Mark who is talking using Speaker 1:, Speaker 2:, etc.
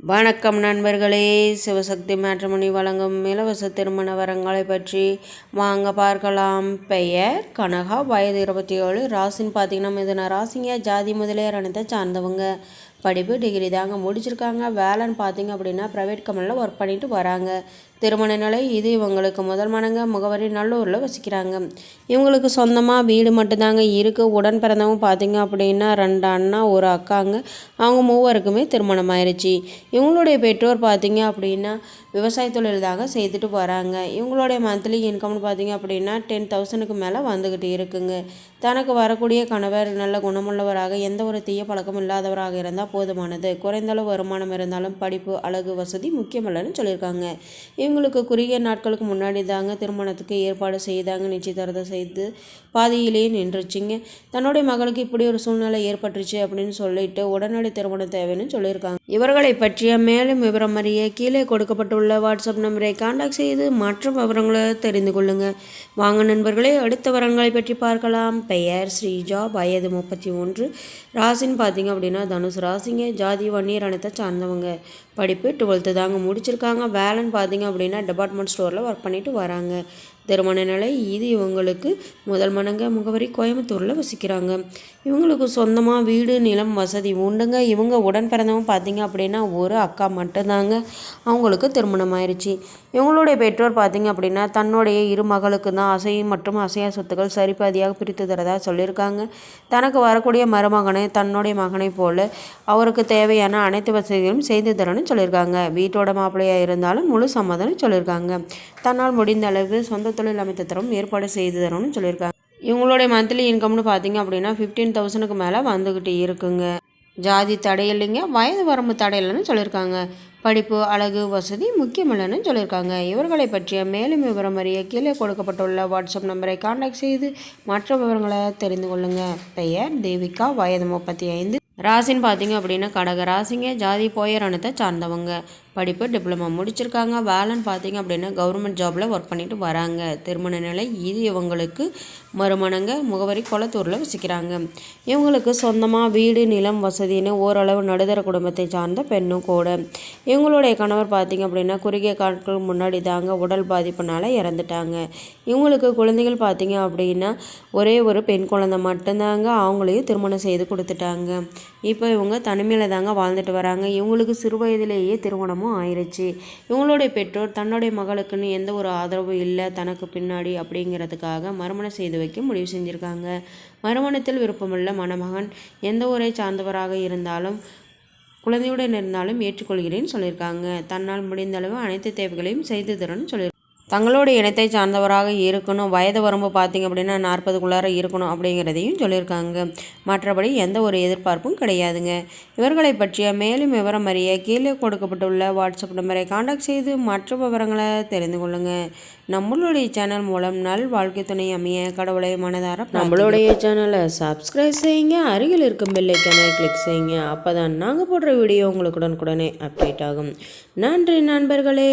Speaker 1: வணக்கம் நண்பர்களே, சிவசக்தி மேட்ரிமோனி வழங்கும் இலவச திருமண வரங்களை பற்றி வாங்க பார்க்கலாம். பெயர் கனகா, வயது 27, ராசின்னு பார்த்தீங்கன்னா மிதுன ராசிங்க, ஜாதி முதலியார் அனைத்தை சார்ந்தவங்க. படிப்பு டிகிரி தாங்க முடிச்சிருக்காங்க. வேலைன்னு பார்த்தீங்க அப்படின்னா ப்ரைவேட் கம்பெனியில் ஒர்க் பண்ணிட்டு வராங்க. திருமண நிலை இது இவங்களுக்கு முதல் மனங்க, முகவரி நல்லூரில் வசிக்கிறாங்க. இவங்களுக்கு சொந்தமாக வீடு மட்டும்தாங்க இருக்குது. உடன் பிறந்தவங்க பார்த்தீங்க அப்படின்னா 2 அண்ணா 1 அக்காங்க. அவங்க மூவருக்குமே திருமணம் ஆயிடுச்சு. இவங்களுடைய பெற்றோர் பார்த்தீங்க அப்படின்னா விவசாய தொழில் தாங்க செய்துட்டு வராங்க. இவங்களுடைய மந்த்லி இன்கம்னு பார்த்தீங்க அப்படின்னா 10,000க்கு மேலே வந்துக்கிட்டு இருக்குங்க. தனக்கு வரக்கூடிய கணவர் நல்ல குணமுள்ளவராக, எந்த ஒரு தீய பழக்கம் இல்லாதவராக இருந்தால் போதுமானது. குறைந்தளவு வருமானம் இருந்தாலும் படிப்பு, அழகு, வசதி முக்கியமல்லன்னு சொல்லியிருக்காங்க. இவங்களுக்கு குறுகிய நாட்களுக்கு முன்னாடி தாங்க திருமணத்துக்கு ஏற்பாடு செய்தாங்க. நிச்சயதார்த்தம் செய்து பாதியிலேயே நின்றுச்சுங்க. தன்னுடைய மகளுக்கு இப்படி ஒரு சூழ்நிலை ஏற்பட்டுருச்சு அப்படின்னு சொல்லிட்டு உடனடி திருமணம் தேவைன்னு சொல்லியிருக்காங்க. இவர்களை பற்றிய மேலும் விவரம் அறிய கீழே கொடுக்கப்பட்டுள்ள வாட்ஸ்அப் நம்பரை கான்டாக்ட் செய்து மற்ற விவரங்களை தெரிந்து கொள்ளுங்க. வாங்க நண்பர்களே, அடுத்த வரங்களை பற்றி பார்க்கலாம். பெயர் ஸ்ரீஜா, வயது 31, ராசின்னு பார்த்தீங்க அப்படின்னா தனுசு ராசிங்க, ஜாதி வன்னியர் அனைத்தை சார்ந்தவங்க. படிப்பு 12th தாங்க முடிச்சிருக்காங்க. வேலைன்னு பார்த்தீங்க அப்படின்னா டிபார்ட்மெண்ட் ஸ்டோரில் ஒர்க் பண்ணிட்டு வராங்க. திருமண நிலை இது இவங்களுக்கு முதல் மனங்க, முகவரி கோயம்புத்தூரில் வசிக்கிறாங்க. இவங்களுக்கு சொந்தமாக வீடு, நிலம், வசதி உண்டுங்க. இவங்க உடன் பிறந்தவங்க பார்த்தீங்க அப்படின்னா 1 அக்கா மட்டும்தாங்க. அவங்களுக்கு திருமணம் ஆயிடுச்சு. இவங்களுடைய பெற்றோர் பார்த்தீங்க அப்படின்னா தன்னுடைய 2 மகளுக்கு தான் அசையும் மற்றும் அசையா சொத்துக்கள் சரிபாதியாக பிரித்து தரதா சொல்லியிருக்காங்க. தனக்கு வரக்கூடிய மருமகனை தன்னுடைய மகனை போல அவருக்கு தேவையான அனைத்து வசதிகளும் செய்து தரணும்னு சொல்லியிருக்காங்க. வீட்டோட மாப்பிள்ளையாக இருந்தாலும் முழு சம்மதம்னு சொல்லியிருக்காங்க. தன்னால் முடிந்த அளவுக்கு சொந்த தொழில் அமைத்து தரவும் ஏற்பாடு செய்து தரணும்னு சொல்லியிருக்காங்க. இவங்களுடைய மந்த்லி இன்கம்னு பார்த்தீங்க அப்படின்னா 15,000க்கு மேலே வந்துக்கிட்டு இருக்குங்க. ஜாதி தடை இல்லைங்க, வயது வரம்பு தடை இல்லைன்னு சொல்லியிருக்காங்க. படிப்பு, அழகு, வசதி முக்கியமில்லைன்னு சொல்லியிருக்காங்க. இவர்களை பற்றிய மேலும் விவரம் அறிய கீழே கொடுக்கப்பட்டுள்ள வாட்ஸ்அப் நம்பரை கான்டாக்ட் செய்து மற்ற விவரங்களை தெரிந்து கொள்ளுங்கள். பெயர் தேவிகா, வயது 35, ராசின்னு பார்த்தீங்க அப்படின்னா கடக ராசிங்க, ஜாதி போயர் அனைத்தை சார்ந்தவங்க. படிப்பு டிப்ளமா முடிச்சிருக்காங்க. வேலைன்னு பார்த்தீங்க அப்படின்னா கவர்மெண்ட் ஜாபில் ஒர்க் பண்ணிட்டு வராங்க. திருமண நிலை இது இவங்களுக்கு மருமனங்க, முகவரி கொளத்தூரில் வசிக்கிறாங்க. இவங்களுக்கு சொந்தமாக வீடு, நிலம், வசதின்னு ஓரளவு நடுத்தர குடும்பத்தை சார்ந்த பெண்ணும் கூட. இவங்களுடைய கணவர் பார்த்தீங்க அப்படின்னா குறுகிய நாட்களுக்கு முன்னாடி தாங்க உடல் பாதிப்புனால இறந்துட்டாங்க. இவங்களுக்கு குழந்தைகள் பார்த்தீங்க அப்படின்னா ஒரே ஒரு பெண் குழந்தை மட்டும்தாங்க. அவங்களையும் திருமணம் செய்து கொடுத்துட்டாங்க. இப்போ இவங்க தனிமையில் தாங்க வாழ்ந்துட்டு வராங்க. இவங்களுக்கு சிறு வயதிலேயே திருமணமும் ஆயிடுச்சு. இவங்களுடைய பெற்றோர் தன்னுடைய மகளுக்குன்னு எந்த ஒரு ஆதரவும் இல்லை தனக்கு பின்னாடி அப்படிங்கிறதுக்காக மறுமணம் செய்து வைக்க முடிவு செஞ்சுருக்காங்க. மறுமணத்தில் விருப்பமுள்ள மணமகன் எந்த ஊரை சார்ந்தவராக இருந்தாலும் குழந்தையுடன் இருந்தாலும் ஏற்றுக்கொள்கிறேன்னு சொல்லியிருக்காங்க. தன்னால் முடிந்த அளவு அனைத்து தேவைகளையும் செய்து தரணும்னு சொல்லியிருக்காங்க. தங்களுடைய இனத்தை சார்ந்தவராக இருக்கணும். வயது வரம்பு பார்த்திங்க அப்படின்னா 40க்குள்ளார இருக்கணும் அப்படிங்கிறதையும் சொல்லியிருக்காங்க. மற்றபடி எந்த ஒரு எதிர்பார்ப்பும் கிடையாதுங்க. இவர்களை பற்றிய மேலும் விவரம் அறிய கீழே கொடுக்கப்பட்டுள்ள வாட்ஸ்அப் நம்பரை கான்டாக்ட் செய்து மற்ற விவரங்களை தெரிந்து கொள்ளுங்கள். நம்மளுடைய சேனல் மூலம் நல் வாழ்க்கை துணை அமைய கடவுளை மனதார நம்மளுடைய சேனலை சப்ஸ்கிரைப் செய்யுங்க. அருகில் இருக்கும் பெல் ஐக்கானை கிளிக் செய்யுங்க. அப்போ தான் நாங்கள் போடுற வீடியோ உங்களுக்கு உடனுக்குடனே அப்டேட் ஆகும். நன்றி நண்பர்களே.